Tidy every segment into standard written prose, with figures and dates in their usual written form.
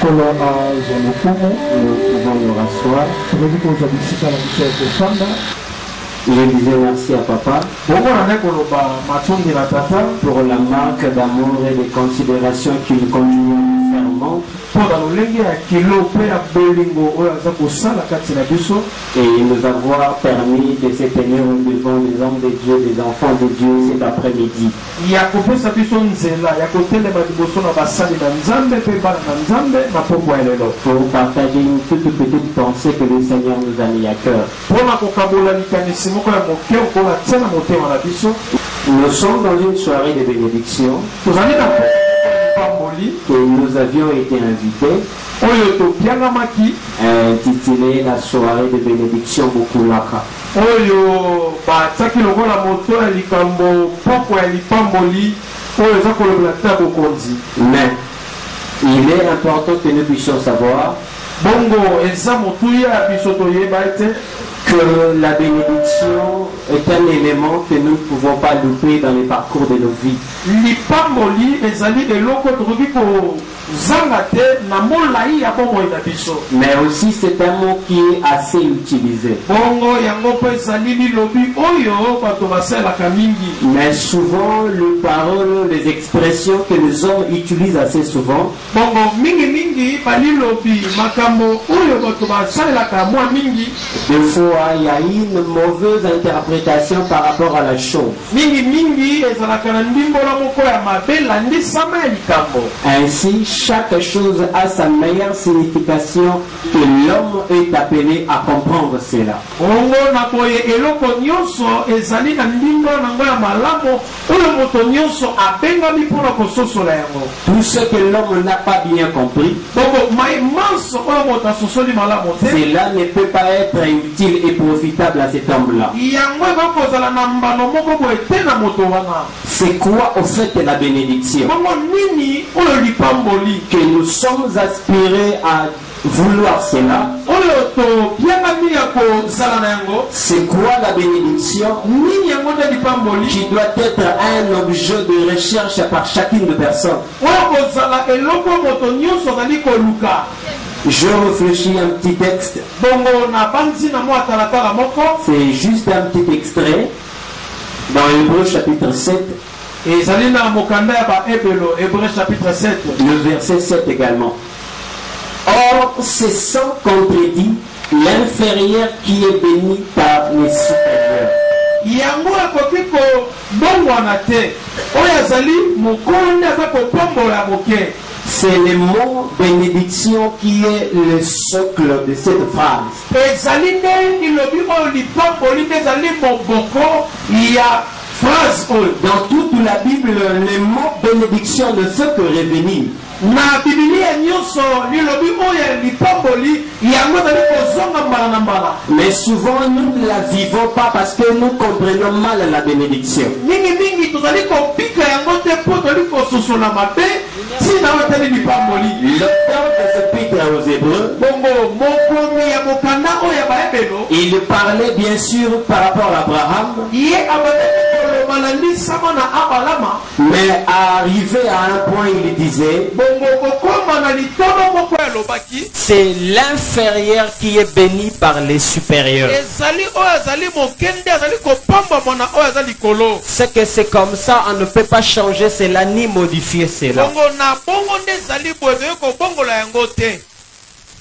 pouvons nous rasseoir. Il disait merci à papa pour la marque d'amour et de considération qu'il continue à nous faire montre. Et nous avoir permis de se tenir devant les hommes de Dieu, les enfants de Dieu cet après-midi. Pour partager une toute petite pensée que le Seigneur nous a mis à cœur. Nous sommes dans une soirée de bénédiction que nous avions été invités, intitulée la soirée de bénédiction Bukulaka. Mais il est important que nous puissions savoir que la bénédiction est un élément que nous ne pouvons pas louper dans les parcours de nos vies. Mais aussi c'est un mot qui est assez utilisé. Mais souvent les paroles, les expressions que les hommes utilisent assez souvent, des fois il y a une mauvaise interprétation par rapport à la chose. Ainsi, chaque chose a sa meilleure signification et l'homme est appelé à comprendre cela. Tout ce que l'homme n'a pas bien compris, cela ne peut pas être utile et profitable à cet homme-là. C'est quoi au fait la bénédiction? Que nous sommes aspirés à vouloir cela. C'est quoi la bénédiction qui doit être un objet de recherche par chacune de personnes? Je réfléchis un petit texte. C'est juste un petit extrait dans Hébreux chapitre 7. Et le verset 7 également. Or, c'est sans contredit l'inférieur qui est béni par les supérieurs. C'est le mot bénédiction qui est le socle de cette phrase. Dans toute la Bible, le mot bénédiction ne fait que revenir. Mais souvent nous ne la vivons pas parce que nous comprenons mal la bénédiction. L'auteur de ce Épître aux Hébreux, il parlait bien sûr par rapport à Abraham, mais arrivé à un point il disait, c'est l'inférieur qui est béni par les supérieurs. C'est que c'est comme ça, on ne peut pas changer cela ni modifier cela.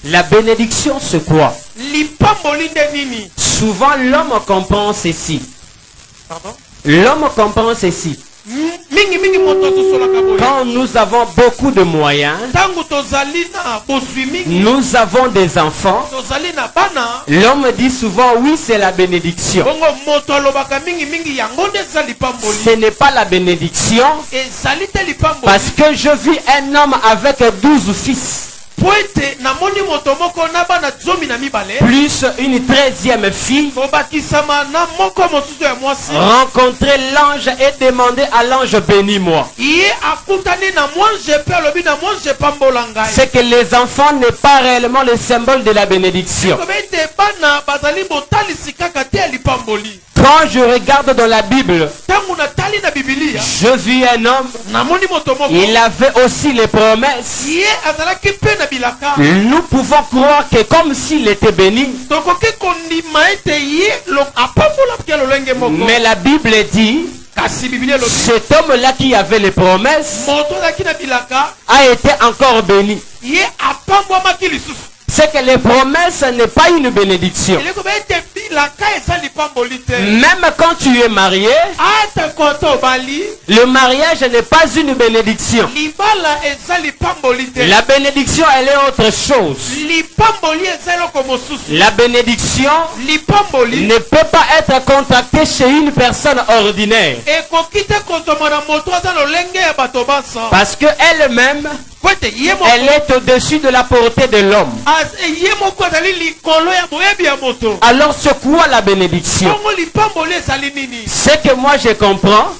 La bénédiction c'est quoi? Souvent l'homme comprend ceci. L'homme comprend ceci. Quand nous avons beaucoup de moyens, nous avons des enfants, l'homme dit souvent oui c'est la bénédiction. Ce n'est pas la bénédiction parce que je vis un homme avec 12 fils. plus une 13e fille, rencontrer l'ange et demander à l'ange bénis-moi. C'est que les enfants n'est pas réellement le symbole de la bénédiction. Quand je regarde dans la Bible, je vis un homme, il avait aussi les promesses. Nous pouvons croire que comme s'il était béni. Mais la Bible dit, cet homme-là qui avait les promesses a été encore béni. C'est que les promesses n'est pas une bénédiction. Même quand tu es marié, le mariage n'est pas une bénédiction. La bénédiction, elle est autre chose. La bénédiction ne peut pas être contractée chez une personne ordinaire. Parce qu'elle-même, elle est au-dessus de la portée de l'homme. Alors c'est quoi la bénédiction? C'est que moi je comprends.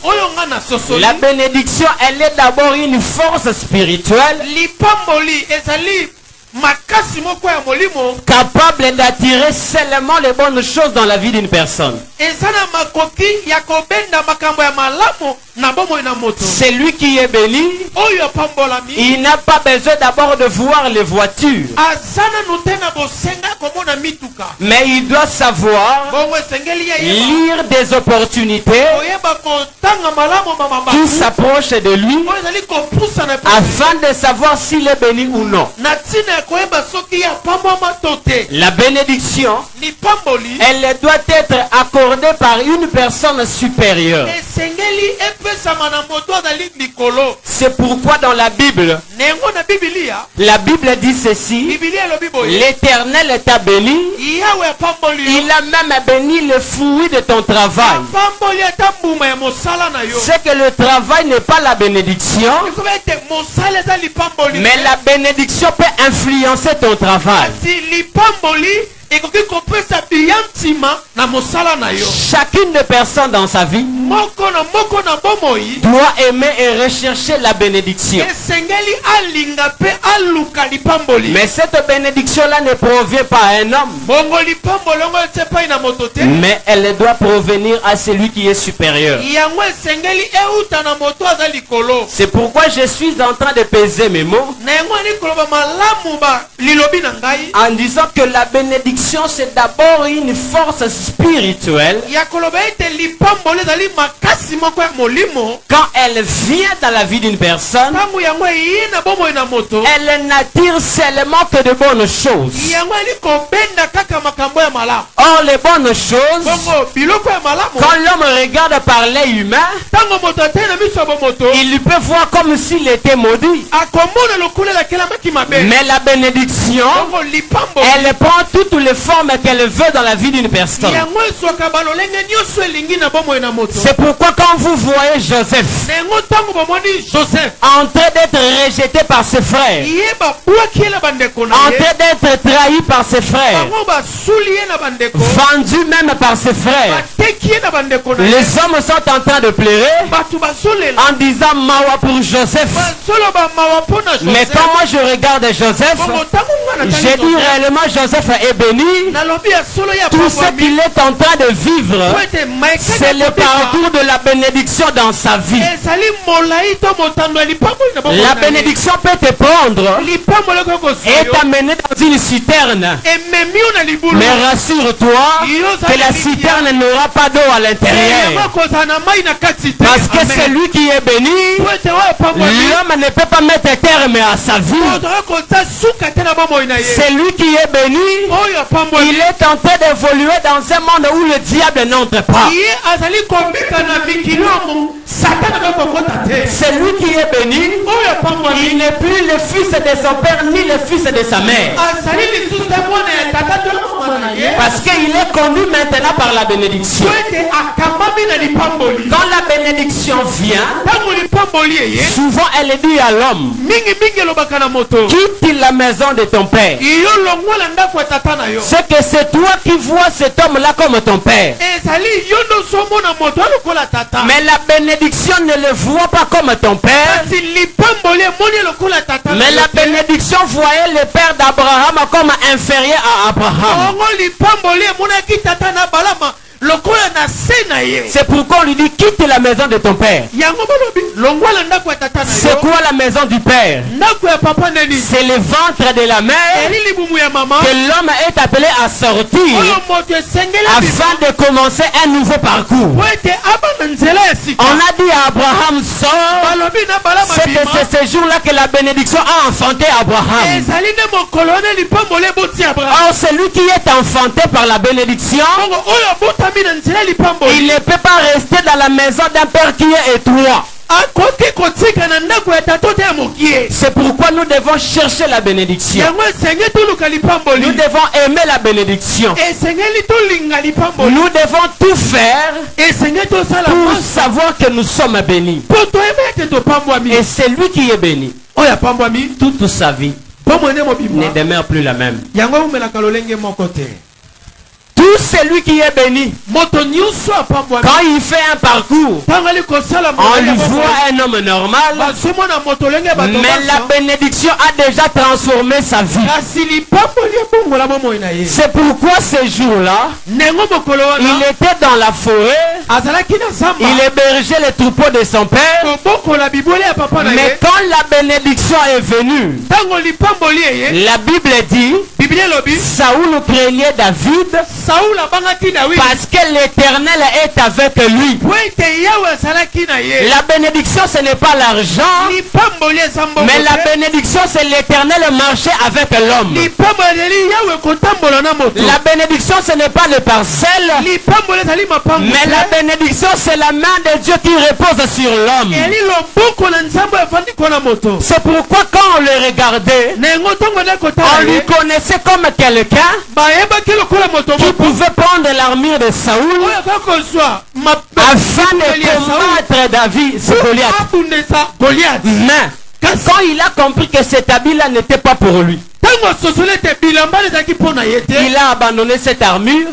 La bénédiction, elle est d'abord une force spirituelle capable d'attirer seulement les bonnes choses dans la vie d'une personne. C'est lui qui est béni. Il n'a pas besoin d'abord de voir les voitures, mais il doit savoir lire des opportunités qui s'approchent de lui afin de savoir s'il est béni ou non. La bénédiction, elle doit être accordée par une personne supérieure. C'est pourquoi dans la Bible dit ceci: l'Éternel t'a béni, il a même béni le fruit de ton travail. C'est que le travail n'est pas la bénédiction, mais la bénédiction peut influencer ton travail. Chacune des personnes dans sa vie doit aimer et rechercher la bénédiction. Mais cette bénédiction-là ne provient pas à un homme, mais elle doit provenir à celui qui est supérieur. C'est pourquoi je suis en train de peser mes mots en disant que la bénédiction, c'est d'abord une force spirituelle. Quand elle vient dans la vie d'une personne, elle n'attire seulement que de bonnes choses. Or, les bonnes choses, quand l'homme regarde par l'œil humain, il peut voir comme s'il était maudit. Mais la bénédiction, elle prend toutes les formes qu'elle veut dans la vie d'une personne. C'est pourquoi quand vous voyez Joseph en train d'être rejeté par ses frères, en train d'être trahi par ses frères, vendu même par ses frères, les hommes sont en train de pleurer en disant mawa pour Joseph. Mais quand moi je regarde Joseph, j'ai dit réellement Joseph est béni. Tout ce qu'il est en train de vivre, c'est le parcours de la bénédiction dans sa vie. La bénédiction peut te prendre et t'amener dans une citerne. Mais rassure-toi que la citerne n'aura pas d'eau à l'intérieur. Parce que c'est lui qui est béni, l'homme ne peut pas mettre terme à sa vie. C'est lui qui est béni, il est en train d'évoluer dans un monde où le diable n'entre pas. C'est lui qui est béni, il n'est plus le fils de son père ni le fils de sa mère. Parce qu'il est conduit maintenant par la bénédiction. Quand la bénédiction vient, souvent elle dit à l'homme, quitte la maison de ton père. C'est que c'est toi qui vois cet homme-là comme ton père. Mais la bénédiction ne le voit pas comme ton père. Mais la bénédiction voyait le père d'Abraham comme inférieur à Abraham. C'est pourquoi on lui dit quitte la maison de ton père. C'est quoi la maison du père? C'est le ventre de la mère que l'homme est appelé à sortir afin de commencer un nouveau parcours. On a dit à Abraham sort. C'est que c'est ce jour-là que la bénédiction a enfanté Abraham. Or celui qui est enfanté par la bénédiction, il ne peut pas rester dans la maison d'un père qui est étroit. C'est pourquoi nous devons chercher la bénédiction. Nous devons aimer la bénédiction. Nous devons tout faire pour savoir que nous sommes bénis. Et c'est lui qui est béni. Toute sa vie ne demeure plus la même. Tout celui qui est béni, quand il fait un parcours, on lui voit un homme normal, mais la bénédiction a déjà transformé sa vie. C'est pourquoi ce jour-là, il était dans la forêt, il hébergeait les troupeaux de son père, mais quand la bénédiction est venue, la Bible dit, Saoul craignait David, parce que l'Éternel est avec lui. La bénédiction, ce n'est pas l'argent, mais la bénédiction, c'est l'Éternel marcher avec l'homme. La bénédiction, ce n'est pas les parcelles, mais la bénédiction, c'est la main de Dieu qui repose sur l'homme. C'est pourquoi quand on le regardait, on lui connaissait comme quelqu'un qui pouvait prendre l'armure de Saoul afin de combattre David, Goliath. Mais quand il a compris que cet habit-là n'était pas pour lui, il a abandonné cette armure.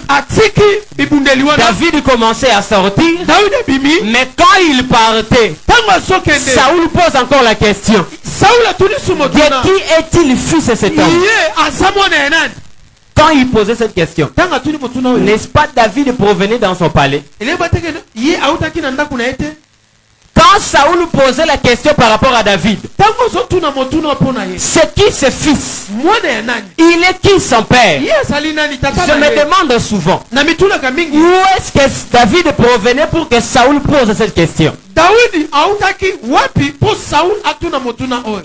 David commençait à sortir. Mais quand il partait, Saoul pose encore la question: de qui est-il fils de cet homme? Quand il posait cette question, n'est-ce pas David provenait dans son palais? Quand Saoul posait la question par rapport à David, c'est qui ce fils? Il est qui son père? Je me demande souvent, où est-ce que David provenait pour que Saoul pose cette question?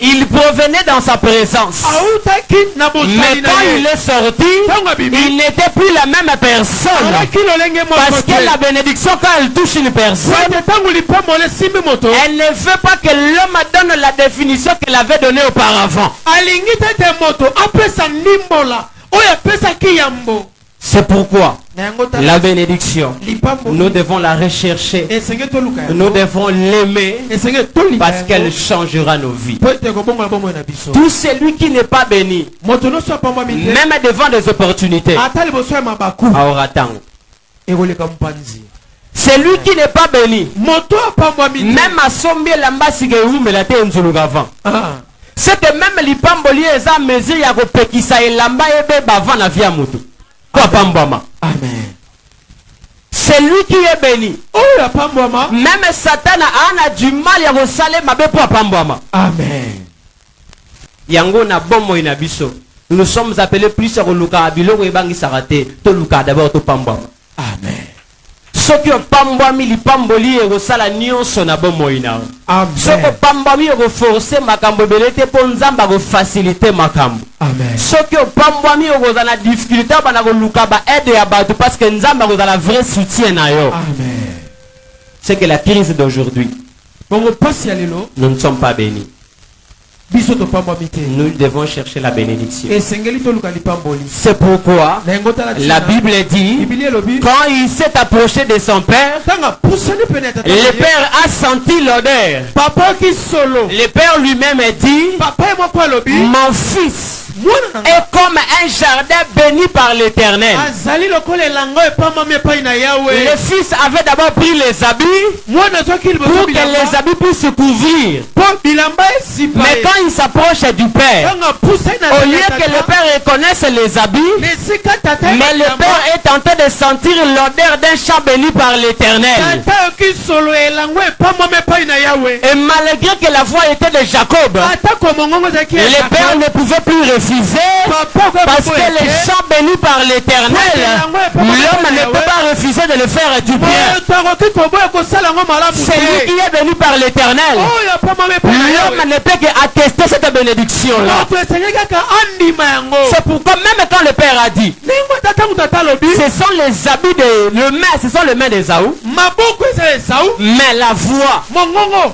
Il provenait dans sa présence. Mais quand il est sorti, il n'était plus la même personne. Parce que la bénédiction, quand elle touche une personne, elle ne veut pas que l'homme donne la définition qu'elle avait donnée auparavant. C'est pourquoi la bénédiction, nous devons la rechercher, nous devons l'aimer, parce qu'elle changera nos vies. Tout celui qui n'est pas béni, même devant des opportunités, aura tant. Celui qui n'est pas béni, même à sommier l'ambassade la tenzulugavant. C'est que même les pamboliers à mesure ya kopekisa elamba ebe bavant la vie à mutu. Amen. Celui qui est béni, même Satan a du mal à resaler ma be pour pambama. Amen. Yango na bomo inabiso. Nous sommes appelés plus à luka abilo et bangi sarate. To luka d'abord to pambama. Amen. Ce qui pambami li pamboli et resala nyonso na bomo ina. Amen. Ce que pambami reforcer makambo belete pour nzamba go faciliter makambo. Amen. Ce que pambami oza na difficulté bana go luka ba aide ya batu parce que nzamba go la vrai soutien na yo. Amen. C'est que la crise d'aujourd'hui, nous ne sommes pas bénis. nous devons chercher la bénédiction. C'est pourquoi la Bible dit, quand il s'est approché de son père, le père a senti l'odeur. Le père lui-même a dit, mon fils est comme un jardin béni par l'Éternel. Le fils avait d'abord pris les habits pour que les habits puissent se couvrir. Mais quand il s'approche du père, au lieu que le père reconnaisse les habits, mais le père est en train de sentir l'odeur d'un champ béni par l'Éternel. Et malgré que la voix était de Jacob, le père ne pouvait plus refuser, parce que les champs bénis par l'Éternel, l'homme ne peut pas refuser de le faire du bien. C'est lui qui est béni par l'Éternel. L'homme ne peut qu'attester cette bénédiction-là. C'est pourquoi même quand le père a dit, ce sont les habits ce sont les mains d'Ésaü, mais la voix,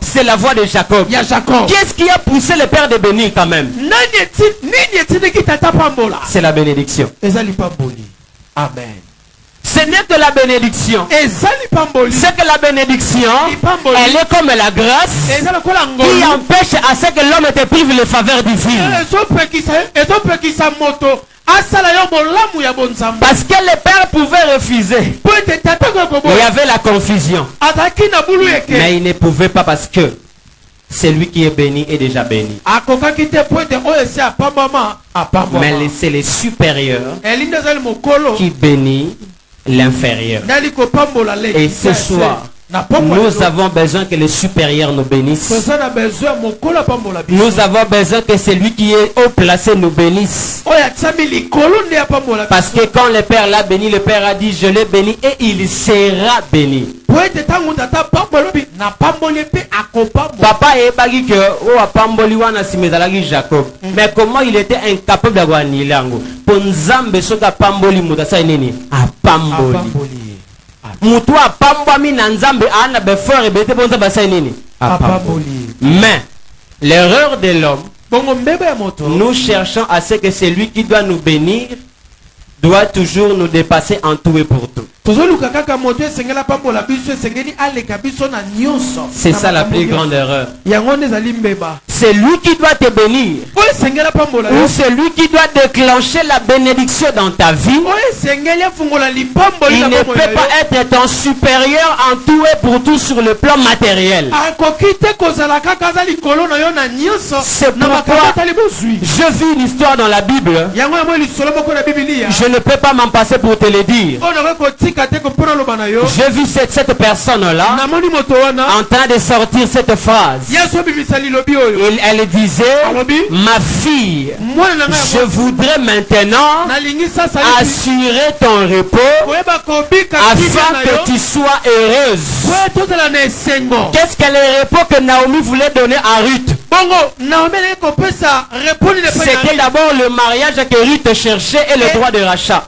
c'est la voix de Jacob. Qu'est-ce qui a poussé le père de bénir quand même? C'est la bénédiction. Amen. Ce n'est que la bénédiction. C'est que la bénédiction, elle est comme la grâce qui empêche à ce que l'homme te prive les faveurs divines. Parce que le père pouvait refuser. Il y avait la confusion. Mais il ne pouvait pas parce que celui qui est béni est déjà béni. Mais c'est le supérieur qui bénit l'inférieur. Et ce soir, nous avons besoin que le supérieur nous bénisse. Nous avons besoin que celui qui est haut placé nous bénisse. Parce que quand le Père l'a béni, le Père a dit, je l'ai béni et il sera béni. Papa est bagi que o apamboli wana simezalaki Jacob. Mais comment il était incapable d'avoir nilango. Pour nzambe soka pamboli mutasa nini? Apamboli. Mutu apambami na nzambe ana befort et bete bonza basa nini? Apamboli. Mais l'erreur de l'homme, nous cherchons à ce que celui qui doit nous bénir doit toujours nous dépasser en tout et pour tout. C'est ça la plus grande erreur. C'est lui qui doit te bénir. Ou c'est lui qui doit déclencher la bénédiction dans ta vie. Il ne peut pas être ton supérieur en tout et pour tout sur le plan matériel. C'est pourquoi je vis une histoire dans la Bible. Je ne peux pas m'en passer pour te le dire. J'ai vu cette personne-là en train de sortir cette phrase. Elle disait, ma fille, je voudrais maintenant assurer ton repos afin que tu sois heureuse. Qu'est-ce que le repos que Naomi voulait donner à Ruth? C'était d'abord le mariage que Ruth cherchait et le droit de rachat.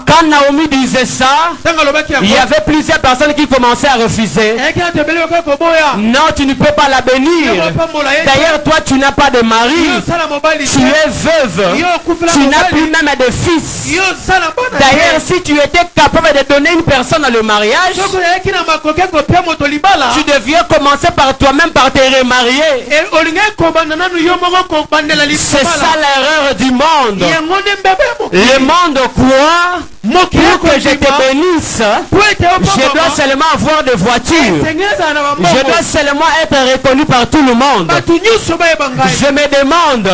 Quand Naomi disait ça, il y avait plusieurs personnes qui commençaient à refuser. Non, tu ne peux pas la bénir. D'ailleurs, toi, tu n'as pas de mari. Tu es veuve. Tu n'as plus même de fils. D'ailleurs, si tu étais capable de donner une personne le mariage, tu devais commencer par toi-même, par te remarier. C'est ça l'erreur du monde. Le monde croit pour que je te bénisse, je dois seulement avoir des voitures. Je dois seulement être reconnu par tout le monde. Je me demande,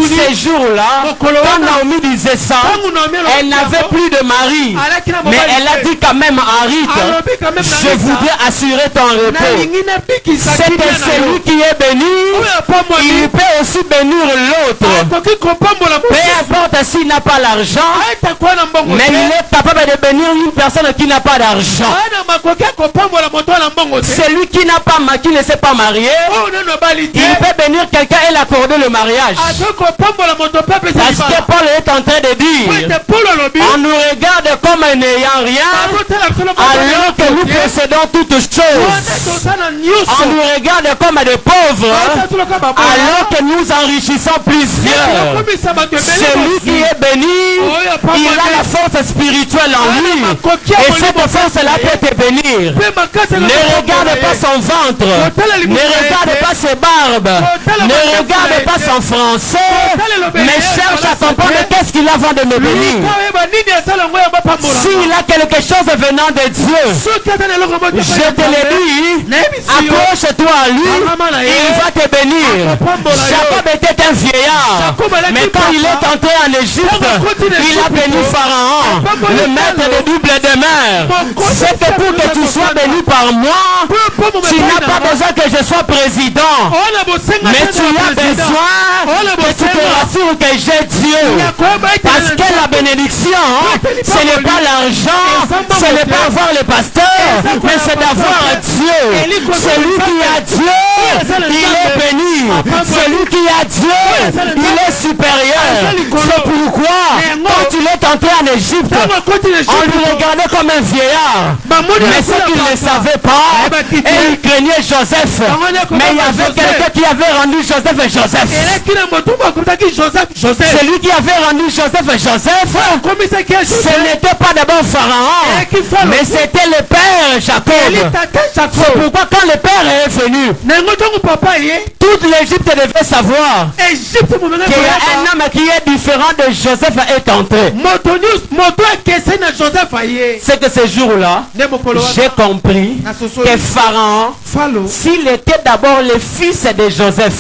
ces jours-là, quand Naomi disait ça, elle n'avait plus de mari. Mais elle a dit quand même à Ruth, je voudrais assurer ton repos. C'est que celui qui est béni, il peut aussi bénir l'autre. Peu importe s'il n'a pas l'argent, mais il est capable de bénir une personne qui n'a pas d'argent? Celui qui n'a pas, qui ne s'est pas marié, il peut bénir quelqu'un et l'accorder le mariage. Parce que Paul est en train de dire, on nous regarde comme n'ayant rien, alors que nous possédons toutes choses. On nous regarde comme des pauvres, alors que nous enrichissons plusieurs. Celui qui est béni, il a la force spirituelle en lui. Et cette force-là peut te bénir. Ne regarde pas son ventre. Ne regarde pas ses barbes. Ne regarde pas son français. Mais cherche à comprendre qu'est-ce qu'il a avant de me bénir. S'il a quelque chose venant de Dieu, je te le dis, accroche-toi à lui, il va te bénir. Jacob était un vieillard, mais quand il est entré en Égypte, il a béni Pharaon, le maître des doubles demeures. C'est que pour que tu sois béni par moi, tu n'as pas besoin que je sois président, mais tu as besoin que tu te rassures que j'ai Dieu. Parce que la bénédiction, ce n'est pas l'argent, ce n'est pas avoir les pasteurs, mais c'est d'avoir Dieu. Celui qui a Dieu, il est béni. Celui qui a Dieu, il est supérieur. C'est pourquoi, quand il est entré en Égypte, on lui regardait comme un vieillard. Mais ceux qui ne le savaient pas, et ils craignaient Joseph. Mais il y avait quelqu'un qui avait rendu Joseph Joseph. Celui qui avait rendu Joseph Joseph, ce n'était pas d'abord Pharaon, mais c'était le père Jacob. C'est pourquoi quand le père est venu, toute l'Égypte devait savoir qu'il y a un homme qui est différent de Joseph est entré. C'est que ce jour-là, j'ai compris que Pharaon, s'il était d'abord le fils de Joseph,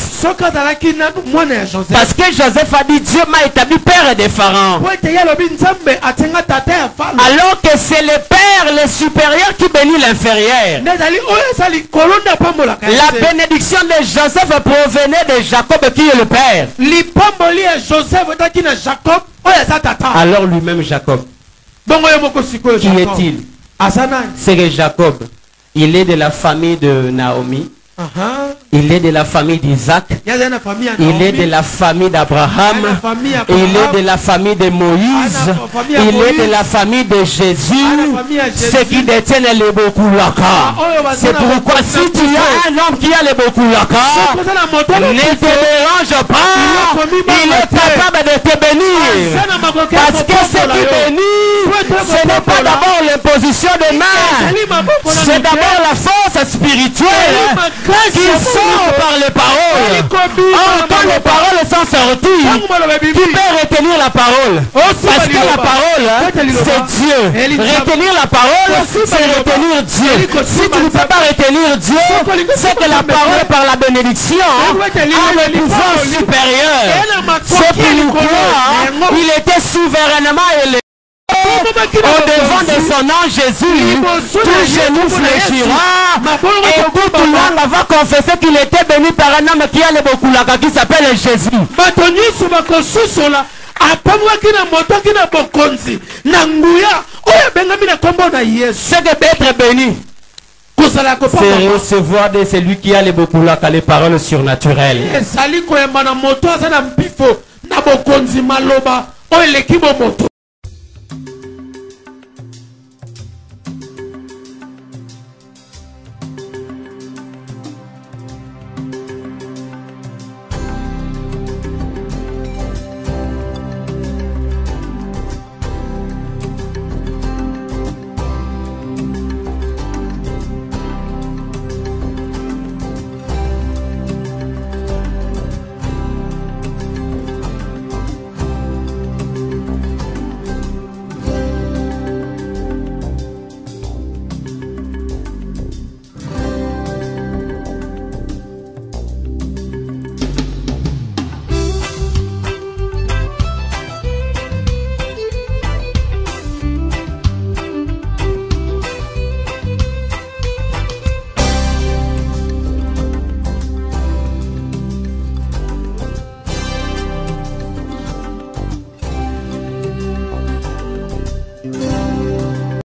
parce que Joseph a dit Dieu m'a établi père de Pharaon, alors que c'est le père, le supérieur qui bénit l'inférieur. La bénédiction de Joseph provenait de Jacob qui est le père. Alors lui-même Jacob, qui est-il? C'est que Jacob, il est de la famille de Naomi. Il est de la famille d'Isaac. Il est de la famille d'Abraham. Il est de la famille de Moïse. Il est de la famille de Jésus. Ceux qui détiennent les Bokulaka. C'est pourquoi si tu as un homme qui a les Bokulaka, ne te dérange pas. Il est capable de te bénir. Parce que ce qui bénit, ce n'est pas d'abord l'imposition de main. C'est d'abord la force spirituelle qui sort par les paroles. Or, quand les paroles sont sorties, tu peux retenir la parole. Parce que la parole, c'est Dieu. Retenir la parole, c'est retenir Dieu. Si tu ne peux pas retenir Dieu, c'est que la parole par la bénédiction a le pouvoir supérieur. C'est pourquoi il était souverainement élevé. Au devant de son nom Jésus, tout genou fléchira et toute langue va confesser qu'il était béni par un homme qui a le Bokulaka qui s'appelle Jésus. C'est d'être béni. C'est recevoir de celui qui a le Bokulaka les paroles surnaturelles.